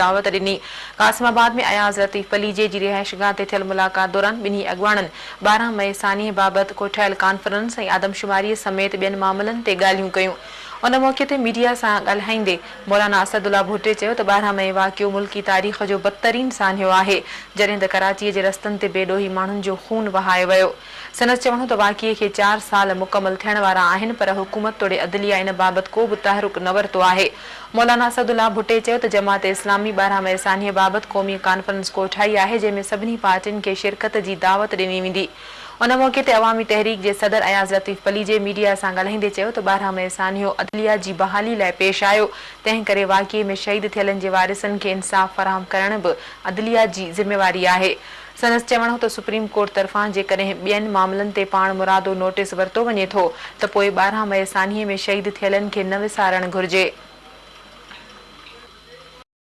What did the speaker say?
दावत ॾिनी। कासिमाबाद में अयाज़ लतीफ़ पलीजे जी रिहाइशगाह ते थियल मुलाक़ात दौरान ॿिन्ही अॻवाननि 12 मई सान्हे बाबति को ठहियल कॉन्फ्रेंस ऐं आदमशुमारीअ समेत ॿियनि मामलनि ते ॻाल्हियूं कयूं। उन मौक़े ते मीडिया सां ॻाल्हाईंदे मौलाना असदुल्ला भुट्टे चयो त 12 मई वाक़ियो मुल्की तारीख़ जो बदतरीन सान्हियो आहे, जॾहिं त कराचीअ जे रस्तनि ते बेॾोही माण्हुनि जो खून वहायो वियो। सनद चवणो त वाक़िए खे 4 साल मुकमल थियण वारा आहिनि, पर हुकूमत तोड़े अदलिया इन बाबति को बि तहरुक न वरितो आहे। मौलाना असदुल्ला भुट्टे चयो त जमात इस्लामी 12 मई सान्हे बाबति क़ौमी कॉन्फ्रेंस कोठाई आहे, जंहिंमें सभिनी पार्टियुनि खे शिरकत जी दावत ॾिनी वेंदी। उन मौक़े ते अवामी तहरीक जे सदर अयाज़ लतीफ़ पलीजे मीडिया सां ॻाल्हाईंदे चयो त 12 मई सान्हियो अदलिया जी बहाली लाइ पेश आयो, तंहिं करे वाक़िए में शहीद थियलनि जे वारिसनि खे इंसाफ़ फराहम करण बि अदलिया जी ज़िम्मेवारी आहे। संदसि चवणो त सुप्रीम कोर्ट तरफ़ां जेकॾहिं ॿियनि मामलनि ते पाण मुरादो नोटिस वरितो वञे थो त पोइ 12 मई सान्हीअ में शहीद थियलनि खे न विसारणु घुर्जे।